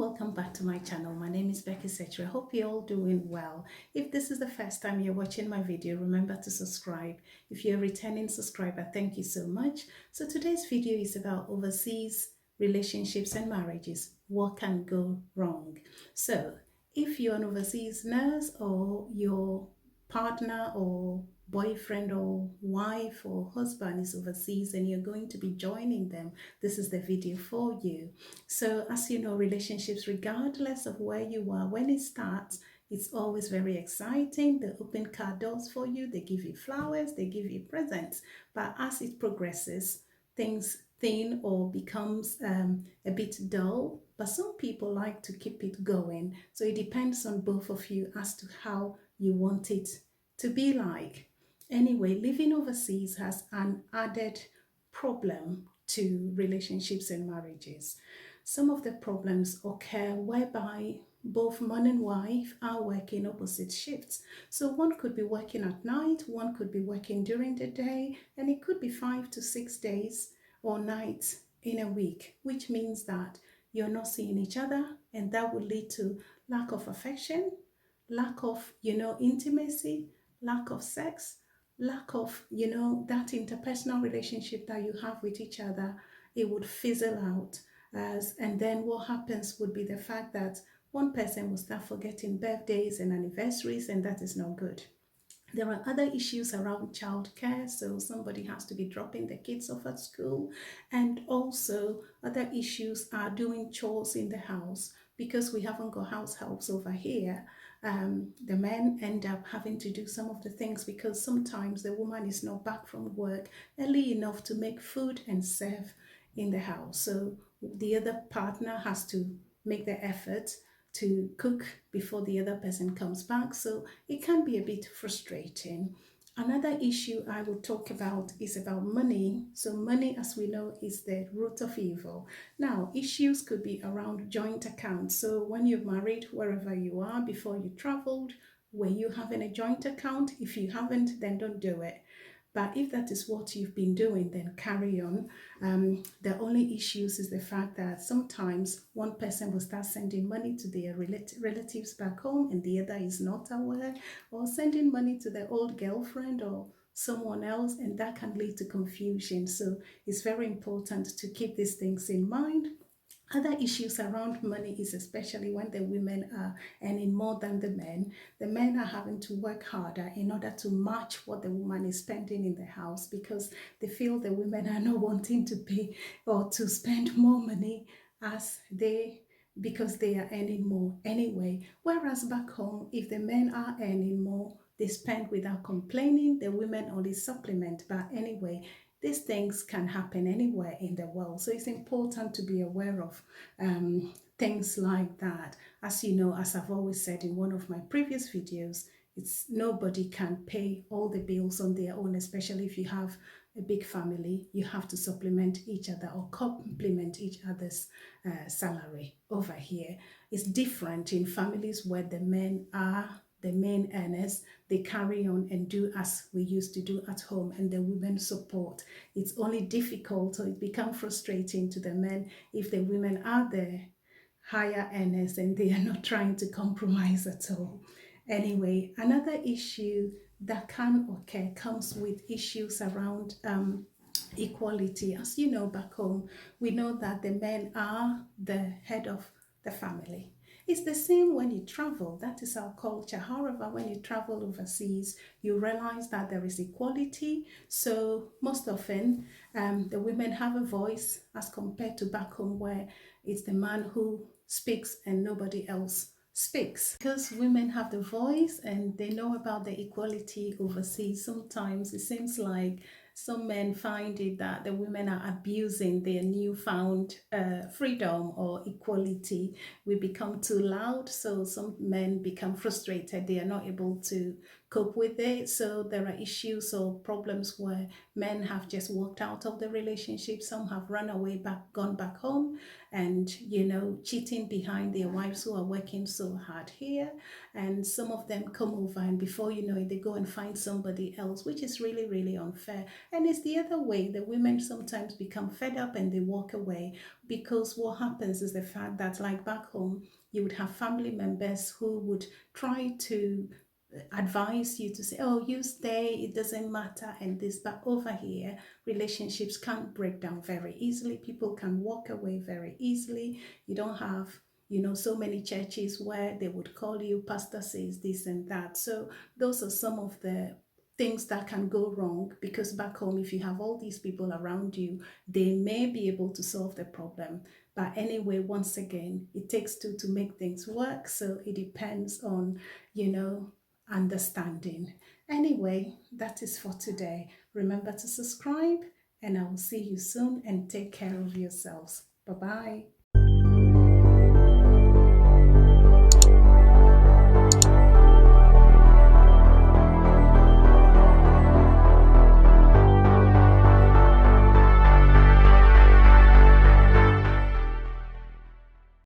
welcome back to my channel. My name is Becky Setcher. I hope you're all doing well. If this is the first time you're watching my video, remember to subscribe. If you're a returning subscriber, thank you so much. So today's video is about overseas relationships and marriages. What can go wrong? So if you're an overseas nurse or your partner or boyfriend or wife or husband is overseas and you're going to be joining them, this is the video for you. So as you know, relationships, regardless of where you are, when it starts, it's always very exciting. They open car doors for you, they give you flowers, they give you presents. But as it progresses, things thin or becomes a bit dull. But some people like to keep it going. So it depends on both of you as to how you want it to be like. Anyway, living overseas has an added problem to relationships and marriages. Some of the problems occur whereby both man and wife are working opposite shifts. So one could be working at night, one could be working during the day, and it could be 5 to 6 days or nights in a week, which means that you're not seeing each other, and that will lead to lack of affection, lack of, intimacy, lack of sex, lack of, that interpersonal relationship that you have with each other. It would fizzle out. And then what happens would be the fact that one person will start forgetting birthdays and anniversaries, and that is not good. There are other issues around childcare, so somebody has to be dropping the kids off at school, and also other issues are doing chores in the house because we haven't got house helps over here. The men end up having to do some of the things because sometimes the woman is not back from work early enough to make food and serve in the house. So the other partner has to make the effort to cook before the other person comes back. So it can be a bit frustrating. Another issue I will talk about is about money. So money, as we know, is the root of evil. Now, issues could be around joint accounts. So when you're married, wherever you are, before you traveled, were you having a joint account? If you haven't, then don't do it. But if that is what you've been doing, then carry on. The only issues is the fact that sometimes one person will start sending money to their relatives back home and the other is not aware, or sending money to their old girlfriend or someone else, and that can lead to confusion. So it's very important to keep these things in mind. Other issues around money is especially when the women are earning more than the men. The men are having to work harder in order to match what the woman is spending in the house because they feel the women are not wanting to pay or to spend more money as they because they are earning more anyway. Whereas back home, if the men are earning more, they spend without complaining. The women only supplement. But anyway, these things can happen anywhere in the world. So it's important to be aware of things like that. As you know, as I've always said in one of my previous videos, it's nobody can pay all the bills on their own, especially if you have a big family. You have to supplement each other or complement each other's salary. Over here, it's different in families where the men are the main earners. They carry on and do as we used to do at home, and the women support. It's only difficult, or it becomes frustrating to the men if the women are the higher earners and they are not trying to compromise at all. Anyway, another issue that can occur comes with issues around equality. As you know, back home, we know that the men are the head of the family. It's the same when you travel. That is our culture. However, when you travel overseas, you realize that there is equality. So most often, the women have a voice as compared to back home where it's the man who speaks and nobody else speaks. Because women have the voice and they know about the equality overseas, sometimes it seems like some men find it that the women are abusing their newfound freedom or equality. We become too loud, so some men become frustrated. They are not able to cope with it. So there are issues or problems where men have just walked out of the relationship. Some have run away back, gone back home, and cheating behind their wives who are working so hard here. And some of them come over, and before you know it, they go and find somebody else, which is really, really unfair. And it's the other way. The women sometimes become fed up and they walk away, because what happens is the fact that, like back home, you would have family members who would try to advise you to say, oh, you stay, it doesn't matter, and this. But over here, relationships can't break down very easily. People can walk away very easily. You don't have so many churches where they would call you, pastor says this and that. So those are some of the things that can go wrong, because back home, if you have all these people around you, they may be able to solve the problem. But anyway, once again, it takes two to make things work. So it depends on, you know, understanding. Anyway, that is for today. Remember to subscribe, and I will see you soon, and take care of yourselves. Bye bye.